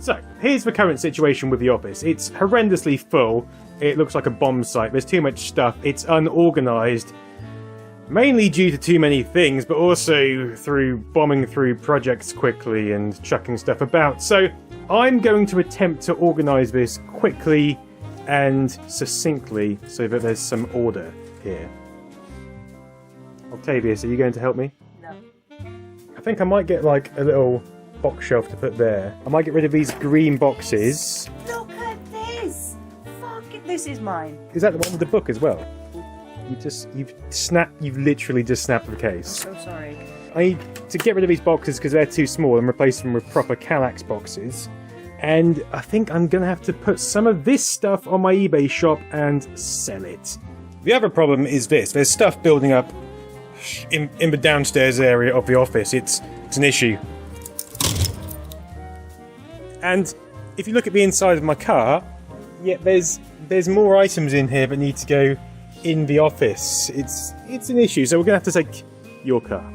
So, here's the current situation with the office. It's horrendously full. It looks like a bomb site. There's too much stuff. It's unorganised. Mainly due to too many things, but also through bombing through projects quickly and chucking stuff about. So, I'm going to attempt to organise this quickly and succinctly so that there's some order here. Octavius, are you going to help me? No. I think I might get like a little box shelf to put there. I might get rid of these green boxes. Look at this! Fuck it, this is mine. Is that the one with the book as well? You've literally just snapped the case. I'm so sorry. I need to get rid of these boxes because they're too small and replace them with proper Kallax boxes. And I think I'm going to have to put some of this stuff on my eBay shop and sell it. The other problem is this. There's stuff building up in the downstairs area of the office. It's an issue. And if you look at the inside of my car, yeah, there's more items in here that need to go in the office. It's an issue, so we're going to have to take your car.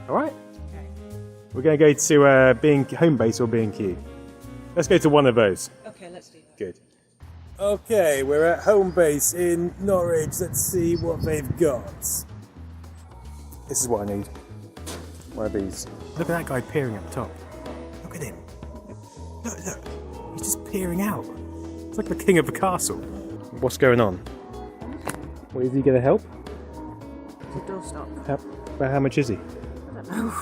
Alright? We're going to go to being home base or B&Q. Let's go to one of those. Okay, let's do that. Good. Okay, we're at home base in Norwich. Let's see what they've got. This is what I need. One of these. Look at that guy peering up top. Look at him. Look. He's just peering out. It's like the king of the castle. What's going on? What, is he going to help? Doorstop. How much is he? I don't know.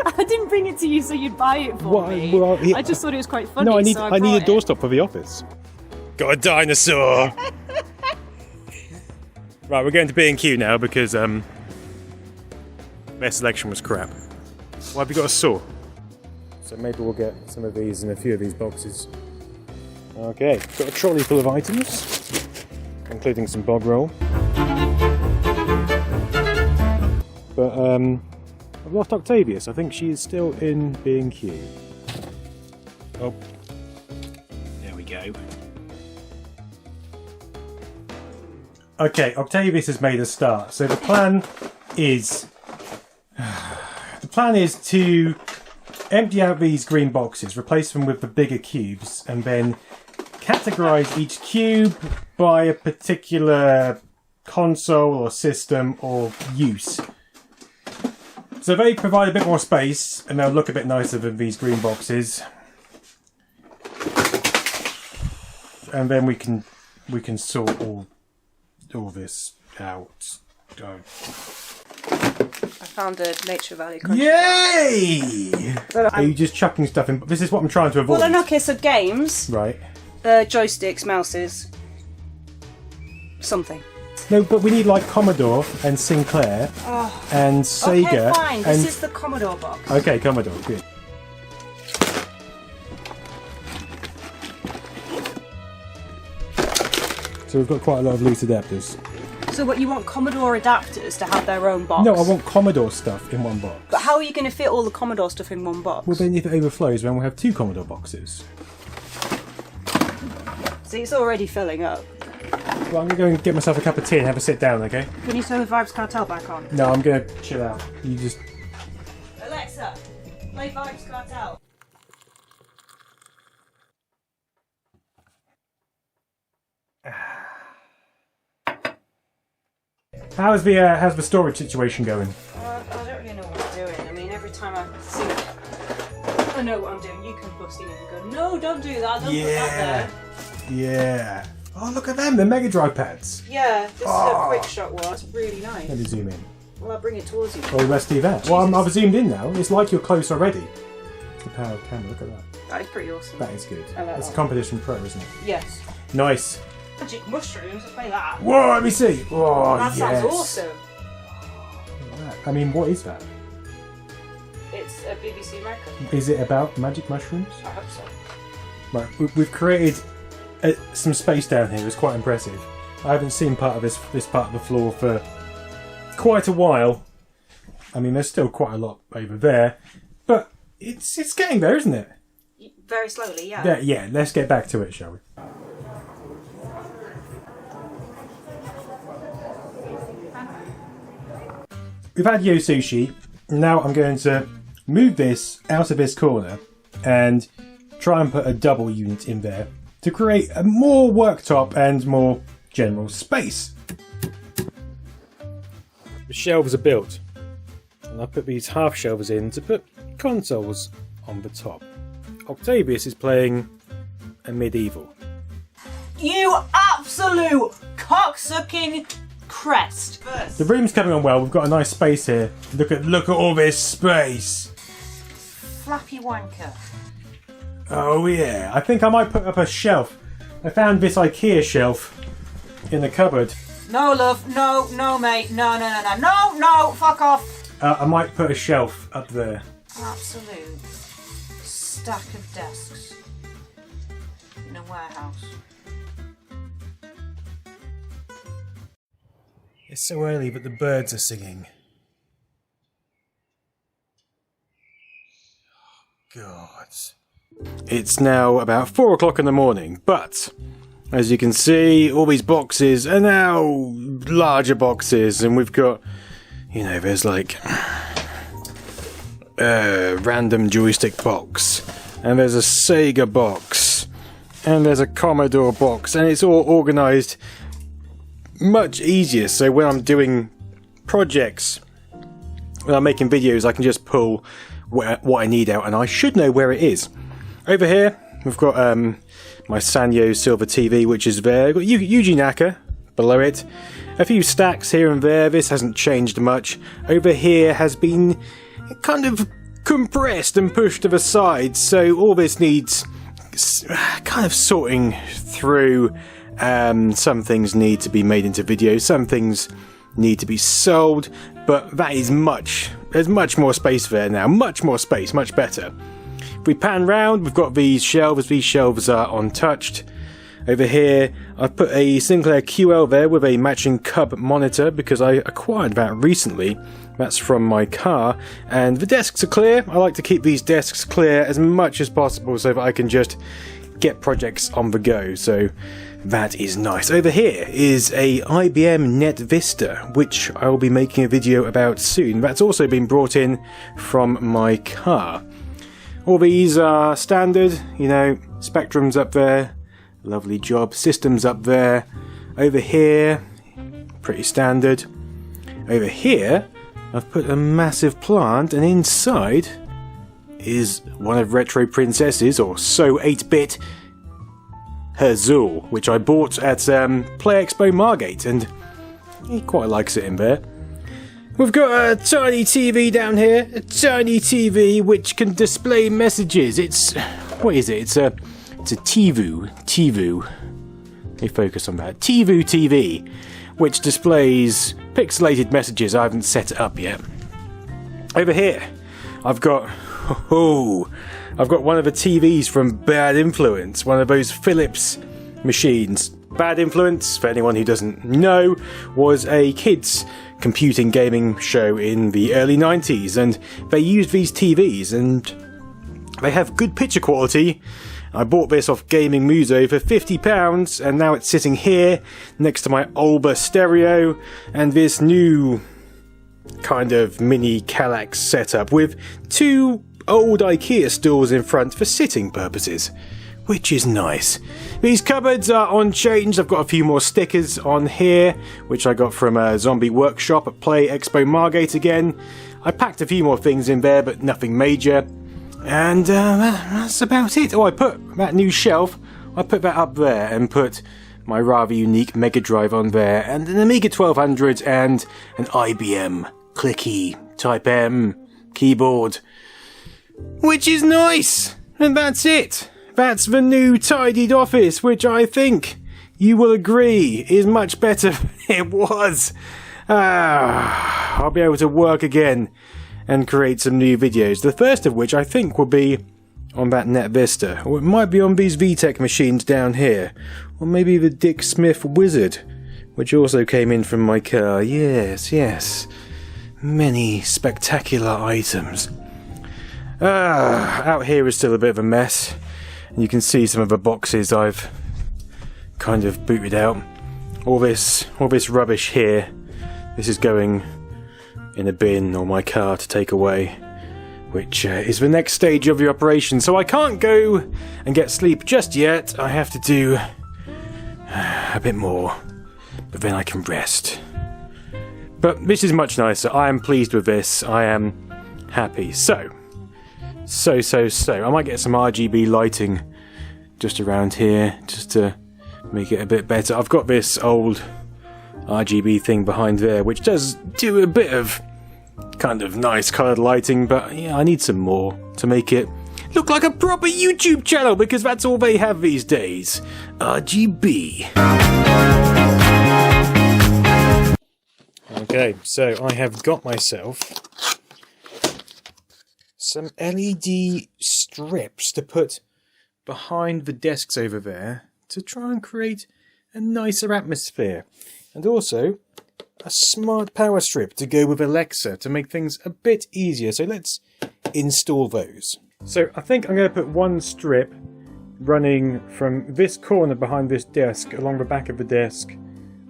I didn't bring it to you so you'd buy it for me. Well, I just thought it was quite funny. No, I need a it. doorstop for the office. Got a dinosaur. Right, we're going to B&Q now because their selection was crap. Why have you got a saw? So maybe we'll get some of these and a few of these boxes. Okay, got a trolley full of items, including some bog roll. But I've lost Octavius. I think she is still in B&Q. Oh, there we go. Okay, Octavius has made a start. So the plan is to empty out these green boxes, replace them with the bigger cubes, and then categorize each cube by a particular console or system or use. So they provide a bit more space and they'll look a bit nicer than these green boxes. And then we can sort all this out. I found a Nature Valley. Yay! Are you just chucking stuff in? This is what I'm trying to avoid. Well, okay, so games. Right. Joysticks, mouses. Something. No, but we need like Commodore and Sinclair and Sega. Okay, fine. And... This is the Commodore box. Okay, Commodore, good. So we've got quite a lot of loose adapters. So what, you want Commodore adapters to have their own box? No, I want Commodore stuff in one box. But how are you going to fit all the Commodore stuff in one box? Well, then if it overflows, then we'll have two Commodore boxes. See, it's already filling up. Well, I'm going to go and get myself a cup of tea and have a sit down, okay? Can you turn the Vibes Cartel back on? No, I'm going to chill out. You just... Alexa, play Vibes Cartel. How's the storage situation going? I don't really know what I'm doing. I mean, every time I see... I know what I'm doing. You can bust in and go, no, don't do that. Don't put that there. Yeah. Oh, look at them. They're Mega Drive pads. Yeah, this is a quick shot one. It's really nice. Let me zoom in. Well, I'll bring it towards you. Oh, let's do that. Well, I've zoomed in now. It's like you're close already. It's the power of the camera. Look at that. That is pretty awesome. That is good. I like It's that. Competition Pro, isn't it? Yes. Nice. Magic mushrooms, let's play that. Whoa, let me see. Oh, That sounds awesome. Look at that. I mean, what is that? It's a BBC American. Is it about magic mushrooms? I hope so. Right, we've created some space down here. It's quite impressive. I haven't seen part of this part of the floor for quite a while. I mean, there's still quite a lot over there, but it's getting there, isn't it? Very slowly, yeah. Yeah. Let's get back to it, shall we? We've had Yo Sushi. Now I'm going to move this out of this corner and try and put a double unit in there to create a more worktop and more general space. The shelves are built, and I put these half shelves in to put consoles on the top. Octav1us is playing a medieval. You absolute cocksucking crest. The room's coming on well. We've got a nice space here. Look at all this space. Flappy wanker. Oh yeah, I think I might put up a shelf. I found this IKEA shelf in the cupboard. No, love. No, no, mate. No, no, no, no, no, no. Fuck off. I might put a shelf up there. Absolute stack of desks in a warehouse. It's so early, but the birds are singing. God. It's now about 4 o'clock in the morning, but as you can see, all these boxes are now larger boxes, and we've got, you know, there's like a random joystick box, and there's a Sega box, and there's a Commodore box, and it's all organised much easier. So when I'm doing projects, when I'm making videos, I can just pull what I need out, and I should know where it is. Over here, we've got my Sanyo silver TV, which is there. We've got Yuji Naka below it. A few stacks here and there. This hasn't changed much. Over here has been kind of compressed and pushed to the side, so all this needs kind of sorting through. Some things need to be made into videos, some things need to be sold, but that is there's much more space there now, much more space, much better. If we pan round, we've got these shelves are untouched. Over here, I've put a Sinclair QL there with a matching Cub monitor because I acquired that recently. That's from my car, and the desks are clear. I like to keep these desks clear as much as possible so that I can just get projects on the go, so that is nice. Over here is a IBM Net Vista, which I will be making a video about soon. That's also been brought in from my car. All these are standard, you know, Spectrum's up there, lovely job, System's up there. Over here, pretty standard. Over here, I've put a massive plant, and inside is one of Retro Princess's, or So 8-Bit, her Zool, which I bought at Play Expo Margate, and he quite likes it in there. We've got a tiny TV down here, a tiny TV which can display messages. It's, what is it? It's a TiVo. Let me focus on that. TiVo TV, which displays pixelated messages. I haven't set it up yet. Over here, I've got one of the TVs from Bad Influence, one of those Philips machines. Bad Influence, for anyone who doesn't know, was a kids' computing gaming show in the early 90s, and they used these TVs, and they have good picture quality. I bought this off Gaming Muso for £50, and now it's sitting here next to my Olba stereo and this new kind of mini Kallax setup with 2 old IKEA stools in front for sitting purposes, which is nice. These cupboards are unchanged. I've got a few more stickers on here, which I got from a Zombie Workshop at Play Expo Margate again. I packed a few more things in there, but nothing major. And that's about it. Oh, I put that new shelf, I put that up there and put my rather unique Mega Drive on there, and an Amiga 1200 and an IBM clicky Type M keyboard, which is nice. And that's it. That's the new tidied office, which I think you will agree is much better than it was. I'll be able to work again and create some new videos. The first of which I think will be on that Net Vista, or it might be on these VTech machines down here, or maybe the Dick Smith Wizard, which also came in from my car. Yes. Many spectacular items. Out here is still a bit of a mess. You can see some of the boxes I've kind of booted out. All this rubbish here, this is going in a bin or my car to take away. which is the next stage of the operation. So I can't go and get sleep just yet. I have to do a bit more, but then I can rest. But this is much nicer. I am pleased with this. I am happy. So. I might get some RGB lighting just around here, just to make it a bit better. I've got this old RGB thing behind there, which does do a bit of kind of nice coloured lighting, but yeah, I need some more to make it look like a proper YouTube channel, because that's all they have these days. RGB. Okay, so I have got myself some LED strips to put behind the desks over there to try and create a nicer atmosphere. And also a smart power strip to go with Alexa to make things a bit easier. So let's install those. So I think I'm going to put one strip running from this corner behind this desk along the back of the desk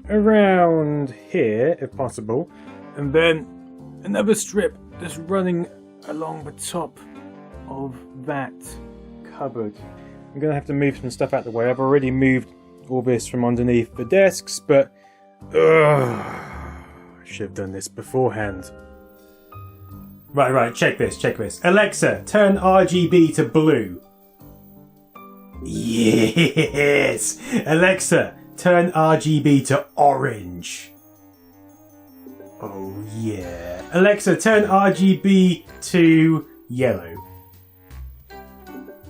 around here if possible. And then another strip that's running along the top of that cupboard. I'm going to have to move some stuff out of the way. I've already moved all this from underneath the desks, but I should have done this beforehand. Right, check this. Alexa, turn RGB to blue. Yes! Alexa, turn RGB to orange. Oh yeah. Alexa, turn RGB to yellow.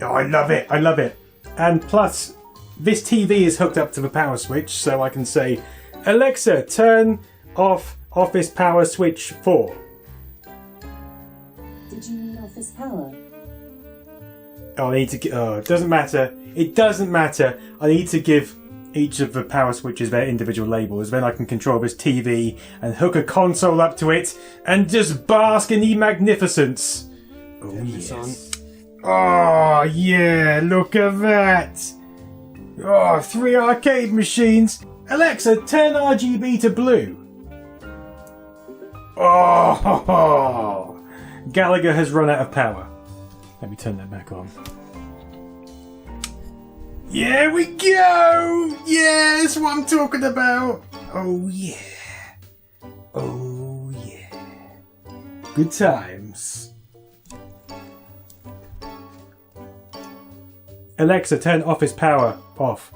Oh, I love it. And plus, this TV is hooked up to the power switch, so I can say, Alexa, turn off office power switch 4. Did you mean office power? Oh, I need to get... Oh, it doesn't matter. I need to give each of the power switches their individual labels. Then I can control this TV and hook a console up to it and just bask in the magnificence. Oh, yes. Oh, yeah, look at that. Oh, 3 arcade machines. Alexa, turn RGB to blue. Oh, Gallagher has run out of power. Let me turn that back on. Yeah, we go! Yeah, that's what I'm talking about. Oh, yeah. Oh, yeah. Good times. Alexa, turn office power off.